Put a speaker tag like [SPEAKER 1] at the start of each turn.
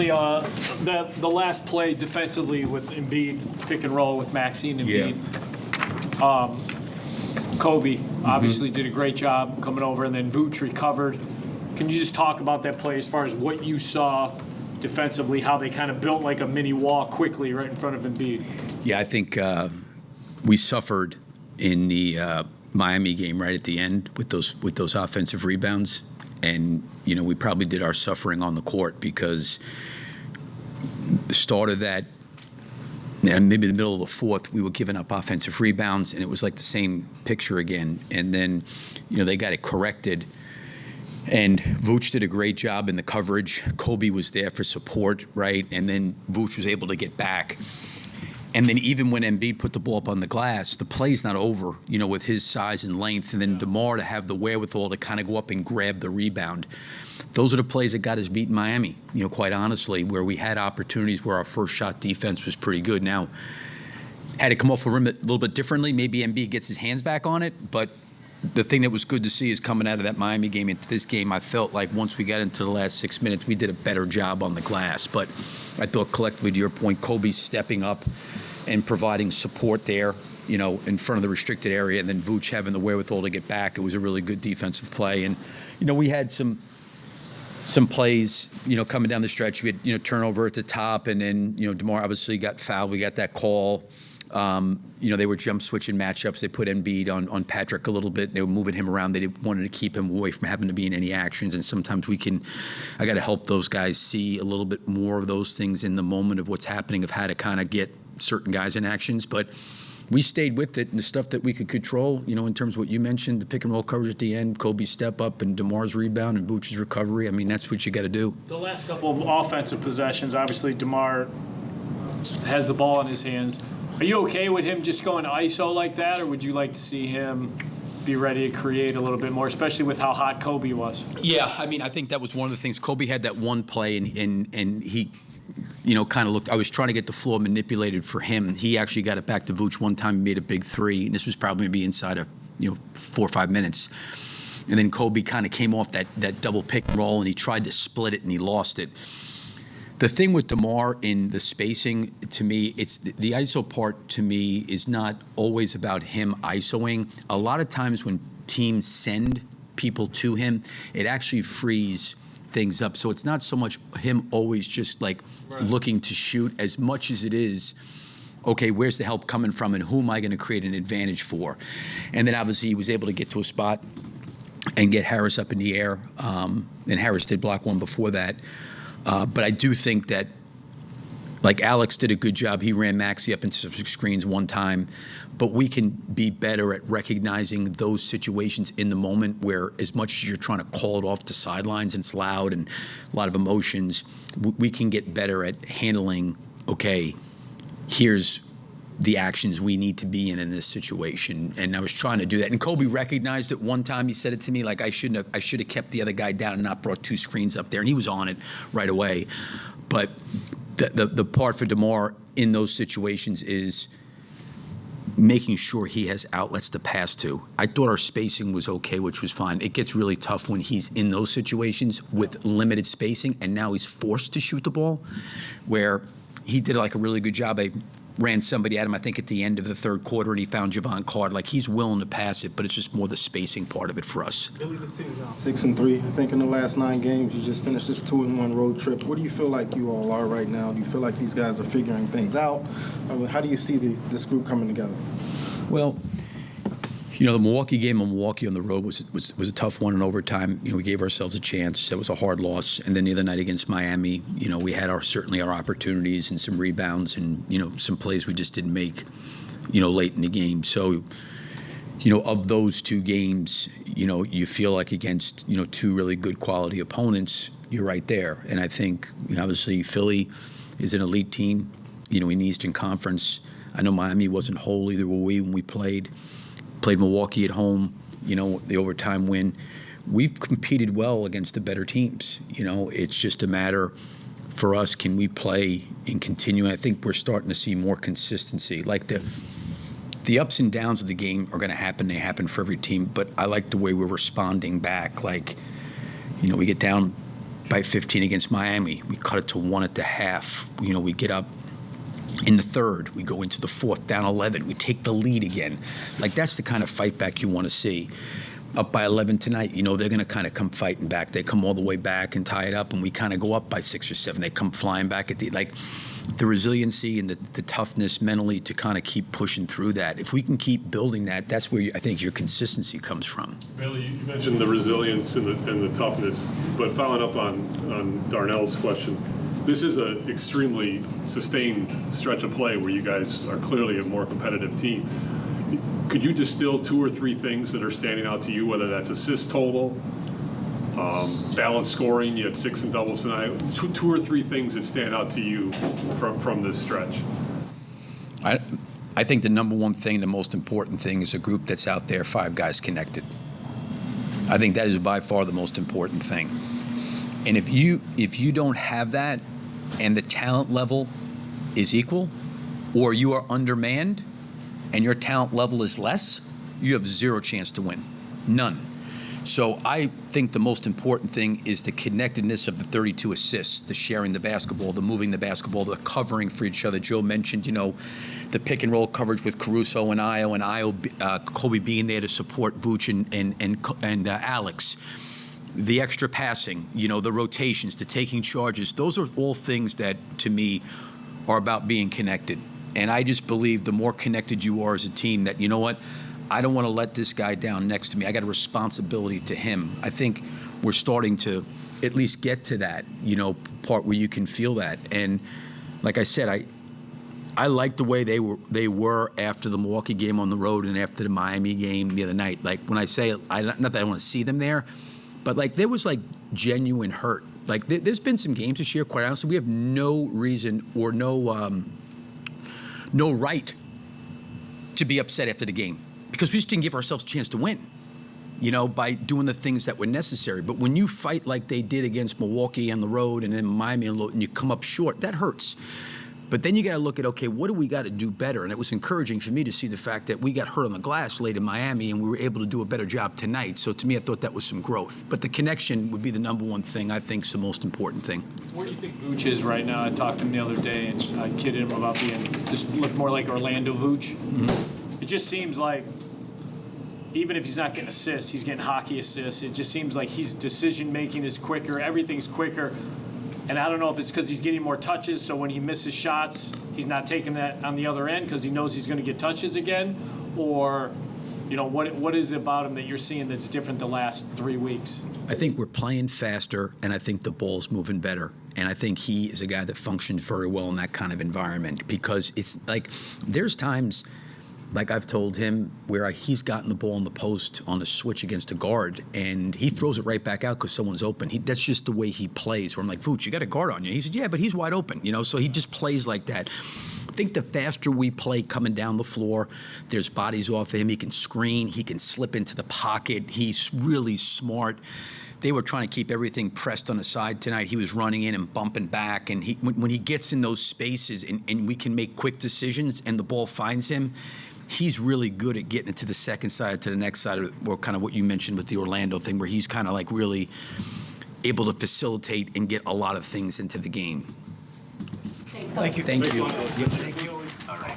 [SPEAKER 1] The last play defensively with Embiid, pick and roll with Maxine and Embiid. Kobe obviously did a great job coming over, and then Vooch recovered. Can you just talk about that play as far as what you saw defensively, how they kind of built like a mini wall quickly right in front of Embiid?
[SPEAKER 2] Yeah, I think we suffered in the Miami game right at the end with those offensive rebounds, and we probably did our suffering on the court because the start of that, and maybe the middle of the fourth, we were giving up offensive rebounds, and it was like the same picture again. And then, they got it corrected. And Vooch did a great job in the coverage. Kobe was there for support, right? And then Vooch was able to get back. And then even when Embiid put the ball up on the glass, the play's not over, with his size and length. And then DeMar to have the wherewithal to kind of go up and grab the rebound. Those are the plays that got us beat in Miami, quite honestly, where we had opportunities where our first shot defense was pretty good. Now, had it come off the rim a little bit differently, maybe Embiid gets his hands back on it. But the thing that was good to see is coming out of that Miami game into this game, I felt like once we got into the last 6 minutes, we did a better job on the glass. But I thought collectively, to your point, Kobe's stepping up and providing support there, in front of the restricted area, and then Vooch having the wherewithal to get back. It was a really good defensive play. And, we had some plays, coming down the stretch. We had, turnover at the top, and then, DeMar obviously got fouled. We got that call. They were jump switching matchups. They put Embiid on Patrick a little bit. They were moving him around. They wanted to keep him away from having to be in any actions. And sometimes I got to help those guys see a little bit more of those things in the moment of what's happening, of how to kind of get certain guys in actions. But we stayed with it, and the stuff that we could control, in terms of what you mentioned, the pick and roll coverage at the end, Kobe's step up, and DeMar's rebound, and Vooch's recovery. I mean, that's what you got to do.
[SPEAKER 1] The last couple of offensive possessions, obviously DeMar has the ball in his hands. Are you okay with him just going ISO like that, or would you like to see him be ready to create a little bit more, especially with how hot Kobe was?
[SPEAKER 2] Yeah, I mean, I think that was one of the things. Kobe had that one play, and he kind of looked. I was trying to get the floor manipulated for him. He actually got it back to Vooch one time and made a big three, and this was probably maybe inside of 4 or 5 minutes. And then Kobe kind of came off that double pick and roll, and he tried to split it, and he lost it. The thing with DeMar in the spacing, to me, it's the ISO part. To me, is not always about him ISOing. A lot of times when teams send people to him, it actually frees things up. So it's not so much him always just looking to shoot as much as it is, okay, where's the help coming from and who am I going to create an advantage for? And then obviously he was able to get to a spot and get Harris up in the air. And Harris did block one before that. But I do think that, Alex did a good job. He ran Maxey up into some screens one time. But we can be better at recognizing those situations in the moment where, as much as you're trying to call it off the sidelines and it's loud and a lot of emotions, we can get better at handling, okay, here's the actions we need to be in this situation. And I was trying to do that. And Kobe recognized it one time. He said it to me, I should have kept the other guy down and not brought 2 screens up there. And he was on it right away. But the part for DeMar in those situations is making sure he has outlets to pass to. I thought our spacing was okay, which was fine. It gets really tough when he's in those situations with limited spacing, and now he's forced to shoot the ball, where he did a really good job. I ran somebody at him, I think, at the end of the third quarter, and he found Javon Card. He's willing to pass it, but it's just more the spacing part of it for us.
[SPEAKER 3] 6-3. I think in the last 9 games, you just finished this 2-1 road trip. What do you feel like you all are right now? Do you feel like these guys are figuring things out? How do you see this group coming together?
[SPEAKER 2] Well, the Milwaukee game on Milwaukee on the road was a tough one in overtime. We gave ourselves a chance. That was a hard loss. And then the other night against Miami, we had certainly our opportunities and some rebounds and, some plays we just didn't make, late in the game. So, of those 2 games, you feel like against, 2 really good quality opponents, you're right there. And I think, obviously, Philly is an elite team, in the Eastern Conference. I know Miami wasn't whole, either were we when we played Milwaukee at home, the overtime win. We've competed well against the better teams. It's just a matter for us, can we play and continue? And I think we're starting to see more consistency. The ups and downs of the game are going to happen. They happen for every team. But I like the way we're responding back. We get down by 15 against Miami. We cut it to 1 at the half. You know, we get up in the third. We go into the fourth, down 11. We take the lead again. Like, that's the kind of fight back you want to see. Up by 11 tonight, you know, they're going to kind of come fighting back. They come all the way back and tie it up, and we kind of go up by 6 or 7. They come flying back at the resiliency and the toughness mentally to kind of keep pushing through that. If we can keep building that, that's where I think your consistency comes from.
[SPEAKER 4] Bailey, you mentioned the resilience and the toughness, but following up on Darnell's question, this is an extremely sustained stretch of play where you guys are clearly a more competitive team. Could you distill 2 or 3 things that are standing out to you, whether that's assist total, balanced scoring? You had 6 in doubles tonight. 2 or 3 things that stand out to you from this stretch.
[SPEAKER 2] I think the number one thing, the most important thing, is a group that's out there, 5 guys connected. I think that is by far the most important thing. And if you don't have that, and the talent level is equal, or you are undermanned, and your talent level is less, you have 0 chance to win. None. So I think the most important thing is the connectedness of the 32 assists, the sharing the basketball, the moving the basketball, the covering for each other. Joe mentioned, you know, the pick and roll coverage with Caruso and Io, Kobe being there to support Vooch and Alex. The extra passing, you know, the rotations, the taking charges. Those are all things that, to me, are about being connected. And I just believe the more connected you are as a team, that, you know what, I don't want to let this guy down next to me. I got a responsibility to him. I think we're starting to at least get to that, you know, part where you can feel that. And like I said, I like the way they were after the Milwaukee game on the road and after the Miami game the other night. Like, when I say, not that I want to see them there, but like, there was like genuine hurt. Like, there's been some games this year, quite honestly, we have no reason or no right to be upset after the game, because we just didn't give ourselves a chance to win, you know, by doing the things that were necessary. But when you fight like they did against Milwaukee on the road and then Miami and you come up short, that hurts. But then you got to look at, okay, what do we got to do better? And it was encouraging for me to see the fact that we got hurt on the glass late in Miami and we were able to do a better job tonight. So to me, I thought that was some growth. But the connection would be the number one thing I think is the most important thing.
[SPEAKER 1] Where do you think Vooch is right now? I talked to him the other day and I kidded him about being, just look more like Orlando Vooch. Mm-hmm. It just seems like, even if he's not getting assists, he's getting hockey assists. It just seems like his decision-making is quicker, everything's quicker. And I don't know if it's because he's getting more touches, so when he misses shots, he's not taking that on the other end because he knows he's going to get touches again, or, you know, what is it about him that you're seeing that's different the last 3 weeks?
[SPEAKER 2] I think we're playing faster, and I think the ball's moving better. And I think he is a guy that functions very well in that kind of environment, because it's like, there's times, like I've told him, where he's gotten the ball in the post on a switch against a guard, and he throws it right back out because someone's open. That's just the way he plays. Where I'm like, Vooch, you got a guard on you. He said, yeah, but he's wide open, you know. So he just plays like that. I think the faster we play coming down the floor, there's bodies off of him. He can screen. He can slip into the pocket. He's really smart. They were trying to keep everything pressed on the side tonight. He was running in and bumping back. And when he gets in those spaces and we can make quick decisions and the ball finds him, he's really good at getting it to the second side, to the next side, or kind of what you mentioned with the Orlando thing, where he's kind of like really able to facilitate and get a lot of things into the game.
[SPEAKER 5] Thanks,
[SPEAKER 2] Thank you.
[SPEAKER 1] Thank you.
[SPEAKER 2] All right.